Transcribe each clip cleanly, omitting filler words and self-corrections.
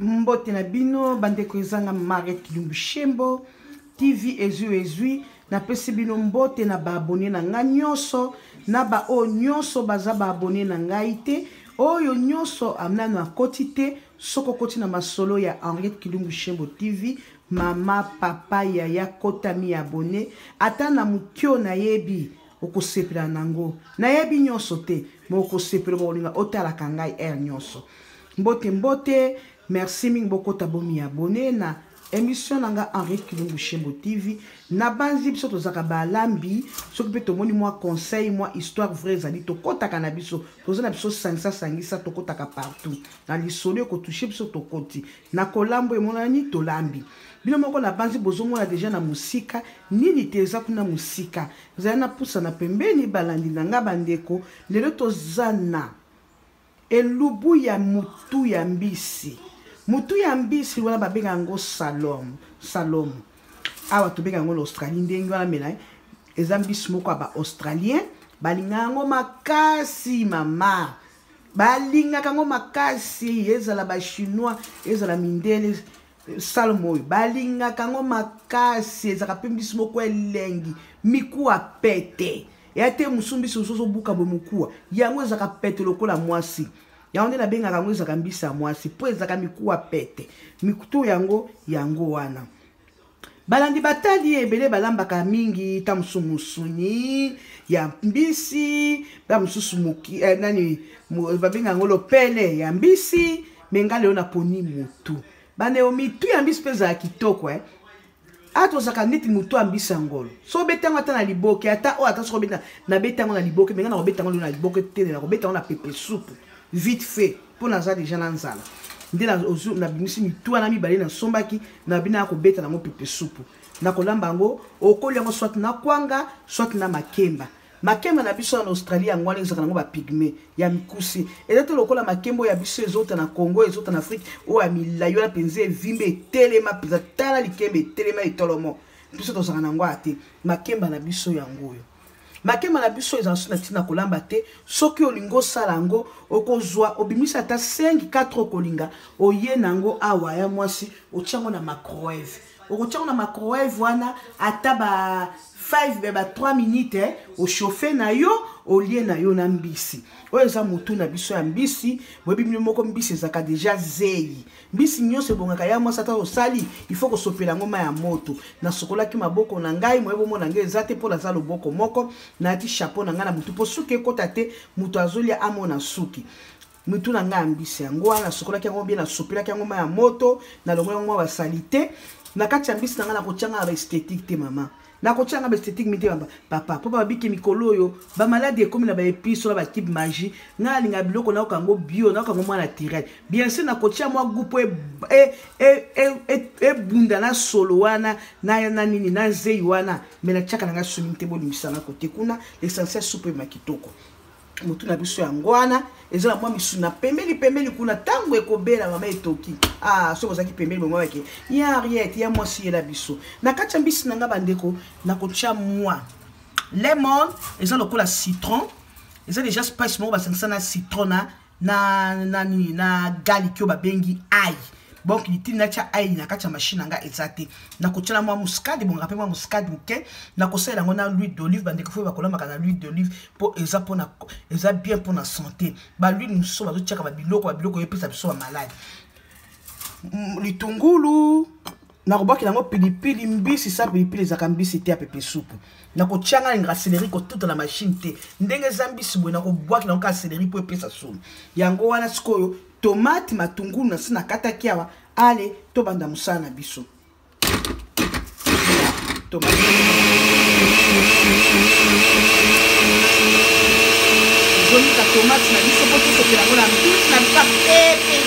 Mbote na bino bandeko ezanga Mariette Lumbushembo TV ezui na pesi bino mbote na ba abonné na nga nyonso na ba o nyonso baza ba abonné na ngai te oyo nyonso amna na kotite soko koti na masolo ya Mariette Lumbushembo TV mama papa yaya kotami abonné ata na mukyo na yebi okosepela nango na yebi nyonso te moko sepela bolinga otala kangai nyonso mbote merci mingi boko tabomi abonné na émission nanga Mariette Lumbushembo TV na banzi biso tozaka balambi soki pe tomoni moi conseil moi histoire vraie zali to kotaka na biso tozana biso sangisa to kotaka partout na lisolo ko toucher biso to koti na kolambo emonani to lambi bino moko na banzi bozomona déjà na musika nini teza kuna musika zali na pusa na pembeni balandi nanga bandeko lelo tozana elubu ya mutu ya mbisi mutu ya mbisi wana babenga ngo salom awa tobenga ngo l'Australie ndenge wana mena eza mbisi moko ba australien balinga ngo makasi mama balinga kango makasi ezala ba chinois ezala mindele salmo balinga kango makasi ezaka pe mbisi moko elengi miku apete yate musumbi soso buka bo mukuwa yango ezaka pete lokola mwasi yango na benga kango ezaka mbisa mwasi po ezaka mikuwa pete mikutu yango wana balandi batali ebele balambaka mingi ta musumusuni ya mbisi ba mususumuki nani babenga ngolo pele ya mbisi menga leo na poni mutu bane o mitu ya mbisi peza kitoko ato saka neti mutu ambisa ngolo so betango ata na liboke ata o ata so beta na betango na liboke menga na betango na liboke tele na betango na pepe soupe vite fait pour na za déjà na nzala ndela ozu na bimisi mitu na mibale na sombaki na bina ko beta na mo pepe soupe na kolamba ngo okoli yango soit na kwanga soit na makemba na biso na Australie ngwana ezaka nango ba pygmée ya mikusi ezato lokola makembo ya biso ezota na Congo ezota na Afrique o ya milayo na penze vimbe telema pizza tala likembe telema itolomo biso tozaka nango ate makemba na biso yango yo makemba na biso ezanso na tina kolamba te soki olingo salango okozwa obimisa ta 5-4 kolinga oye nango awa ya mwasi ochango na microwave okochango na microwave wana ata ba 3 minutes au chauffer na yo au lié na yo na mbisi oyo za mutu na biso ya mbisi boyebi bino moko mbisi ezaka déjà zeyi mbisi nyonso ebongaka ya mwasi ata osali il faut kosopela ngoma ya moto na sokolaki maboko na ngai moyebo mona ngai ezate po na za loboko moko na ti chapeau na ngai na mutu po suki ekota te mutu azolia amona suki mutu na ngai mbisi yango wana sokolaki yango bien na sopelaki yango ma ya moto na longola yango ba salite na kati ya mbisi na ngai na kochanga ba esthétique te mama na kochanga ba esthétique mite papa papa biki mikolo yo ba malade comme na ba épices na ba type magie nga linga biloko na kango bio na kango mwana naturel bien sûr na kocha mwa gupo bunda na solo wana na nini na zei wana mena chaka nga sumi te bolimisa na kote kuna l'essentiel soupe makitoko mutu na biso yango wana ezala mwa misuna pembeli kuna tango ekobela mama etoki soko zaki pembeli mwa wake ya Ariette ya mwasi yela biso na kati mbisi nanga bandeko na kocha mwa lemon ezala lokola citron ezala déjà spice mo basangisa na citron na garlic yo babengi ail donc litini na cha ail na kati machine nga ezate na kocha mwa muscade bon rappel mwa muscade buke na kosela ngo na l'huile d'olive bandeko fo bakolamba kana l'huile d'olive po eza bien pour la santé ba l'huile muso bazo chaka ba biloko yepesa biso malade litungulu na robaki nango pilipili mbisi sa pilipili ezaka mbisi te ya pepe soupe na kochanga ngra céleri ko toute la machine te ndenge za mbisi bwe na kobwaki nango ka céleri po epesa soupe yango wana sikoyo tomate matungulu na sina kata kiawa ale to banda musana biso tomate zoni ka tomate na biso po to kela ngona mbisi na biso pepe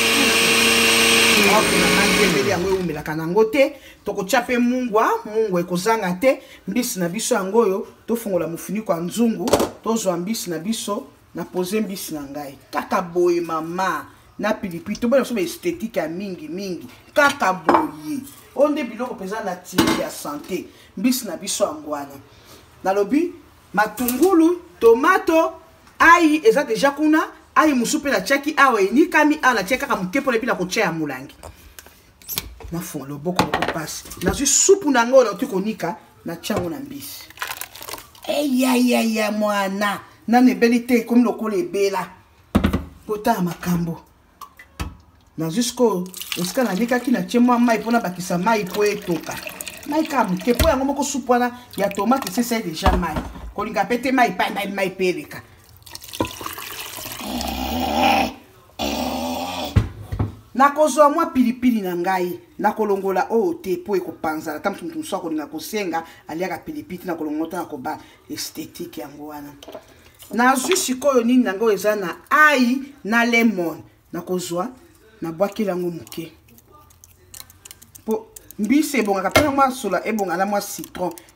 na yango eumelaka nango te tokotia pe mungwa ekozanga te mbisi na biso yango oyo tofungola mofuniko ya nzungu tozwa mbisi na biso na pose mbisi na ngai kaka boye mama na pilipili tobona so ba esthétique ya mingi kaka boye onde biloko peza na titre ya santé mbisi na biso yango wana nalobi matungulu tomato ai eza déjà kuna ai musupe na chaki awa ni kami ala cheka ka mukepo le pila ko chia mulangi na fond le boko ko passe na su soupu na ngo na tukonika na chango na mbisi ya mwana na nebelite comme lokolo ebela pota makambo na jusqu'au eska na likaki na chemwa mai pona bakisa mai po etoka mai ka mukepo yango moko soupu wana ya tomate c'est déjà mai kolinga pete mai pa mai peleka nakozwa mwa pilipili na ngai nakolongola o te po ekopanza ta mtu so akolinga kosenga aliaka pilipili na kolongota na koba esthétique yango wana na zwi sikoyo nini nango eza na ai na lemon nakozwa na bwaki lango muke po mbisi ebongaka pena mwa sola ebonga na mwa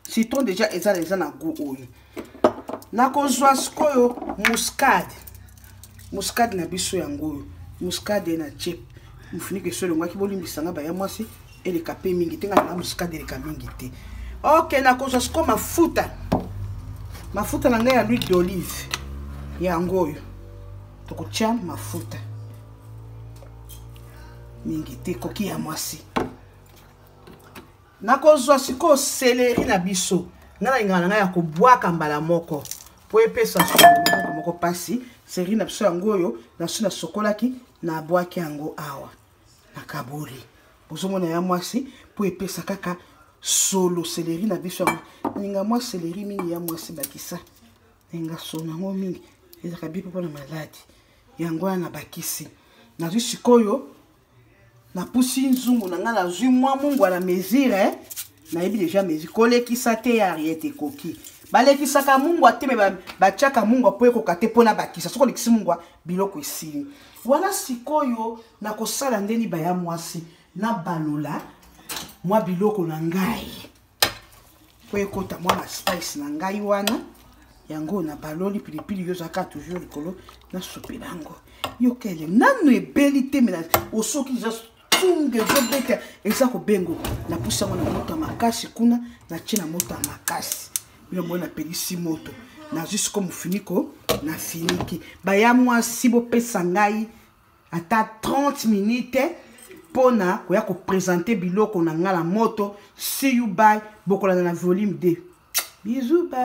citron déjà eza na goût oyo nakozwa sikoyo muscade na biso yango muscade na chip mufunike solo ngaki bolimbisanga ba ya mwasi eleka pe mingi tenga na muscade eleka mingi te ok nakozwa siko mafuta na ngai ya l'huile d'olive yango oyo tokotia mafuta mingi te koki ya mwasi nakozwa siko céleri na biso ngana ngana ngai ya kobwaka mbala moko po epesa moko pasi céleri na biso yango oyo na suna sokolaki na bwaki yango awa na kaboli bozomona ya mwasi po epesa kaka solo céleri na biso yango ninga mwa céleri mingi ya mwasi bakisa ninga sona ngo mingi ezaka bipo pona maladi yango na bakisi na zwi sikoyo na pusi nzungu na ngala zwi mwa mungu na mesure na yebi déjà mesure kolekisa te ya riete koki balekisaka mungu ateme bachaka mungu po ekokate pona bakisa soko lekisi mungu biloko esili wala sikoyo na kosala ndeni baya mwasi na balola mwa biloko na ngai po ekota mwa spice na ngai wana yango na baloli pilipili yo zaka toujours likolo na sopelango yo kele nanu ebeli te mena osoki just tunge zobeta eza ko bengo na pusa mona moto makasi kuna na china moto makasi yo mona pelisi moto na jusqu'au mufiniko na finiki baya mwasi bo pesa ngai ata 30 minutes pona ko ya ko présenter biloko na ngala moto see you bye bokola na volume 2 bisous bye.